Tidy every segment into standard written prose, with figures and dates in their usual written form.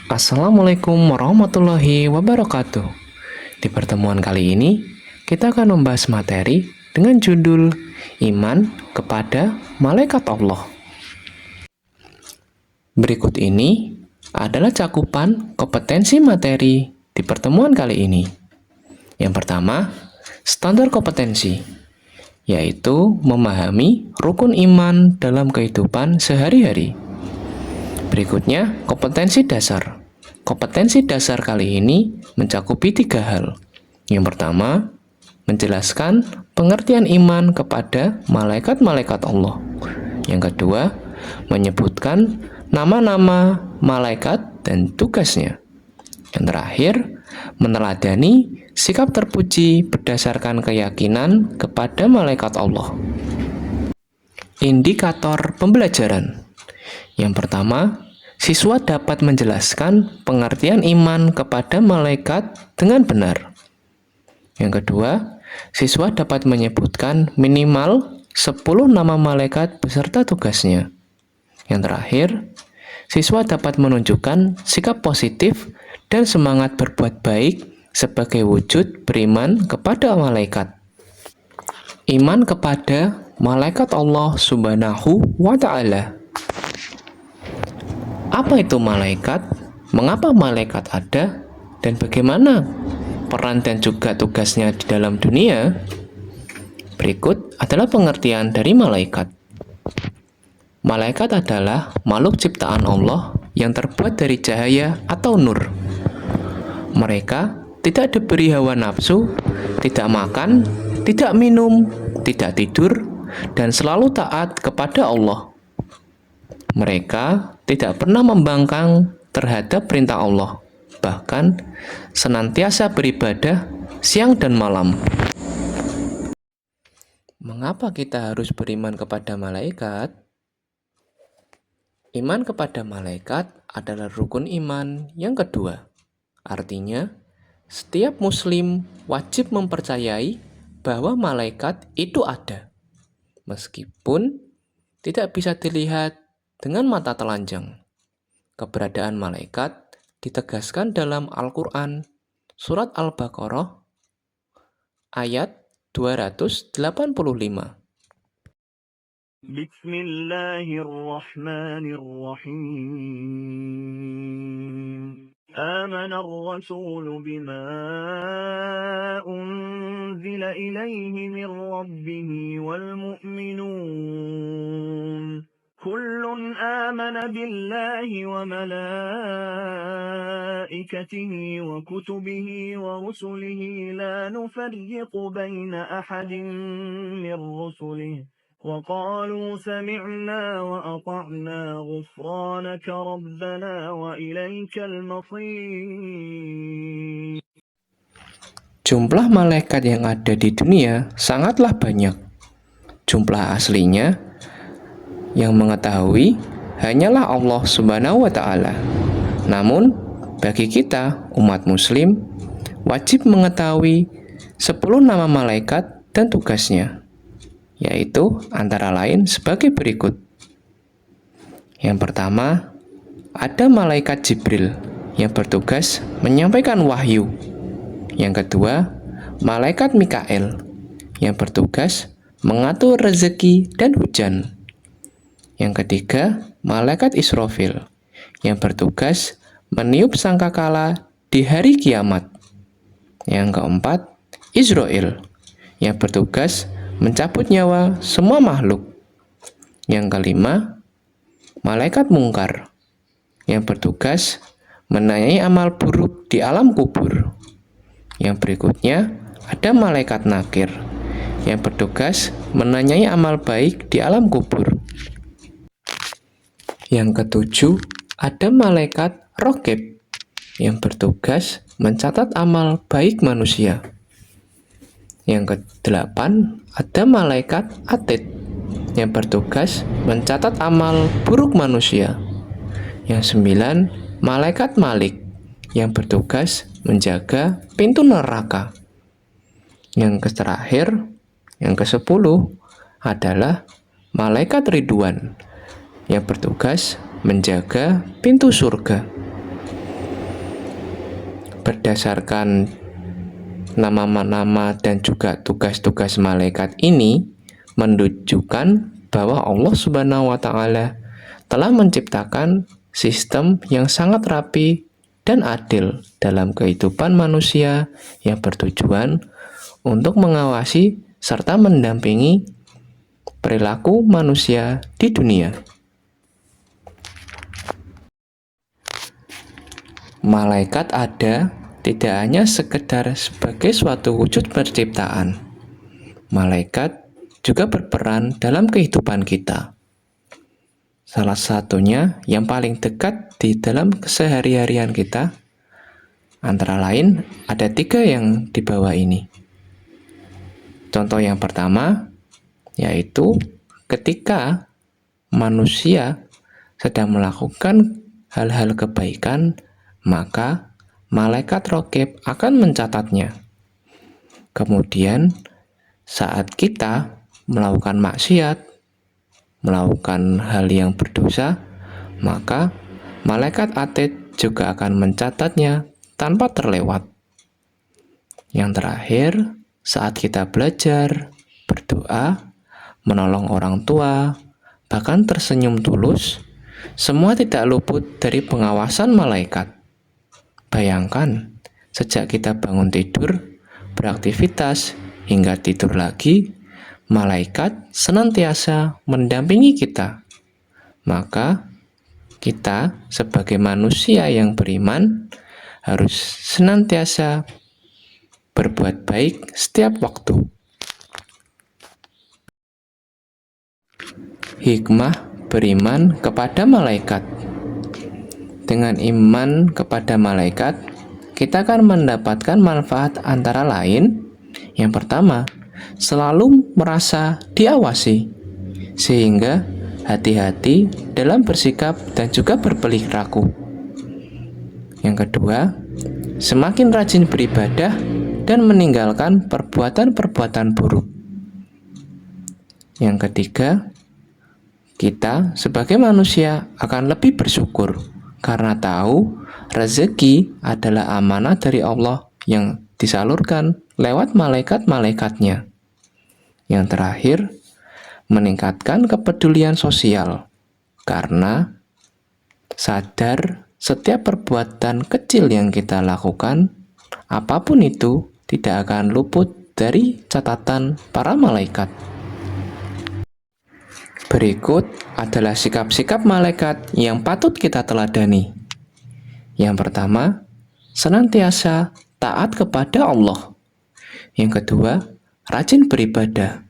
Assalamualaikum warahmatullahi wabarakatuh. Di pertemuan kali ini, kita akan membahas materi dengan judul Iman kepada Malaikat Allah. Berikut ini adalah cakupan kompetensi materi di pertemuan kali ini. Yang pertama, standar kompetensi, yaitu memahami rukun iman dalam kehidupan sehari-hari. Berikutnya, kompetensi dasar. Kompetensi dasar kali ini mencakupi 3 hal. Yang pertama, menjelaskan pengertian iman kepada malaikat-malaikat Allah. Yang kedua, menyebutkan nama-nama malaikat dan tugasnya. Yang terakhir, meneladani sikap terpuji berdasarkan keyakinan kepada malaikat Allah. Indikator pembelajaran. Yang pertama, siswa dapat menjelaskan pengertian iman kepada malaikat dengan benar. Yang kedua, siswa dapat menyebutkan minimal 10 nama malaikat beserta tugasnya. Yang terakhir, siswa dapat menunjukkan sikap positif dan semangat berbuat baik sebagai wujud beriman kepada malaikat. Iman kepada malaikat Allah Subhanahu wa Ta'ala. Apa itu malaikat? Mengapa malaikat ada? Dan bagaimana peran dan juga tugasnya di dalam dunia? Berikut adalah pengertian dari malaikat. Malaikat adalah makhluk ciptaan Allah yang terbuat dari cahaya atau nur. Mereka tidak diberi hawa nafsu, tidak makan, tidak minum, tidak tidur, dan selalu taat kepada Allah. Mereka tidak pernah membangkang terhadap perintah Allah, bahkan senantiasa beribadah siang dan malam. Mengapa kita harus beriman kepada malaikat? Iman kepada malaikat adalah rukun iman yang kedua. Artinya, setiap muslim wajib mempercayai bahwa malaikat itu ada, meskipun tidak bisa dilihat dengan mata telanjang. Keberadaan malaikat ditegaskan dalam Al-Quran, Surat Al-Baqarah, ayat 285. Bismillahirrahmanirrahim. آمن الرسول بما أنزل إليه من ربه والمؤمنون كل آمن بالله وملائكته وكتبه ورسله لا نفرق بين أحد من رسله وقالوا سمعنا وأطعنا غفرانك ربنا وإليك المصير. Jumlah malaikat yang ada di dunia sangatlah banyak. Jumlah aslinya yang mengetahui hanyalah Allah Subhanahu wa Ta'ala. Namun, bagi kita, umat muslim, wajib mengetahui 10 nama malaikat dan tugasnya, yaitu antara lain sebagai berikut. Yang pertama, ada malaikat Jibril yang bertugas menyampaikan wahyu. Yang kedua, malaikat Mikael yang bertugas mengatur rezeki dan hujan. Yang ketiga, malaikat Israfil yang bertugas meniup sangkakala di hari kiamat. Yang keempat, Israel yang bertugas mencabut nyawa semua makhluk. Yang kelima, malaikat Mungkar yang bertugas menanyai amal buruk di alam kubur. Yang berikutnya, ada malaikat Nakir yang bertugas menanyai amal baik di alam kubur. Yang ketujuh, ada malaikat Raqib yang bertugas mencatat amal baik manusia. Yang kedelapan, ada malaikat Atid yang bertugas mencatat amal buruk manusia. Yang sembilan, malaikat Malik yang bertugas menjaga pintu neraka. Yang terakhir, yang ke-10 adalah malaikat Ridwan yang bertugas menjaga pintu surga. Berdasarkan nama-nama dan juga tugas-tugas malaikat ini menunjukkan bahwa Allah Subhanahu wa Ta'ala telah menciptakan sistem yang sangat rapi dan adil dalam kehidupan manusia yang bertujuan untuk mengawasi serta mendampingi perilaku manusia di dunia. Malaikat ada tidak hanya sekedar sebagai suatu wujud penciptaan. Malaikat juga berperan dalam kehidupan kita. Salah satunya yang paling dekat di dalam kesehari-harian kita, antara lain ada 3 yang di bawah ini. Contoh yang pertama, yaitu ketika manusia sedang melakukan hal-hal kebaikan, maka malaikat raqib akan mencatatnya. Kemudian saat kita melakukan maksiat, melakukan hal yang berdosa, maka malaikat atid juga akan mencatatnya tanpa terlewat. Yang terakhir, saat kita belajar, berdoa, menolong orang tua, bahkan tersenyum tulus, semua tidak luput dari pengawasan malaikat. Bayangkan, sejak kita bangun tidur, beraktivitas, hingga tidur lagi, malaikat senantiasa mendampingi kita. Maka, kita sebagai manusia yang beriman harus senantiasa berbuat baik setiap waktu. Hikmah beriman kepada malaikat. Dengan iman kepada malaikat, kita akan mendapatkan manfaat antara lain. Yang pertama, selalu merasa diawasi, sehingga hati-hati dalam bersikap dan juga berperilaku. Yang kedua, semakin rajin beribadah dan meninggalkan perbuatan-perbuatan buruk. Yang ketiga, kita sebagai manusia akan lebih bersyukur karena tahu rezeki adalah amanah dari Allah yang disalurkan lewat malaikat-malaikatnya. Yang terakhir, meningkatkan kepedulian sosial karena sadar setiap perbuatan kecil yang kita lakukan, apapun itu, tidak akan luput dari catatan para malaikat. Berikut adalah sikap-sikap malaikat yang patut kita teladani. Yang pertama, senantiasa taat kepada Allah. Yang kedua, rajin beribadah.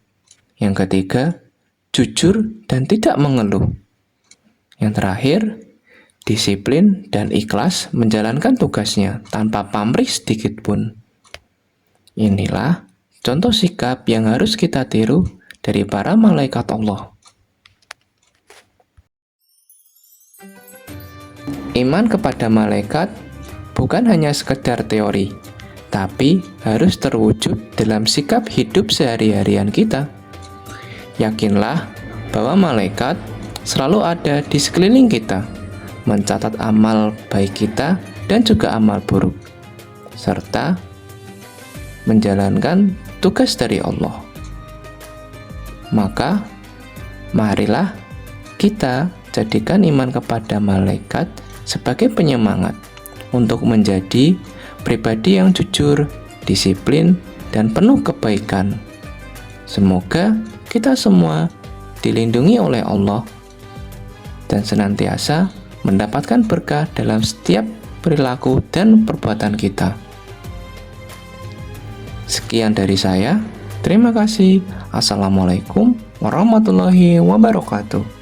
Yang ketiga, jujur dan tidak mengeluh. Yang terakhir, disiplin dan ikhlas menjalankan tugasnya tanpa pamrih sedikit pun. Inilah contoh sikap yang harus kita tiru dari para malaikat Allah. Iman kepada malaikat bukan hanya sekedar teori, tapi harus terwujud dalam sikap hidup sehari-harian kita. Yakinlah bahwa malaikat selalu ada di sekeliling kita, mencatat amal baik kita dan juga amal buruk, serta menjalankan tugas dari Allah. Maka, marilah kita jadikan iman kepada malaikat sebagai penyemangat untuk menjadi pribadi yang jujur, disiplin, dan penuh kebaikan. Semoga kita semua dilindungi oleh Allah dan senantiasa mendapatkan berkah dalam setiap perilaku dan perbuatan kita. Sekian dari saya. Terima kasih. Assalamualaikum warahmatullahi wabarakatuh.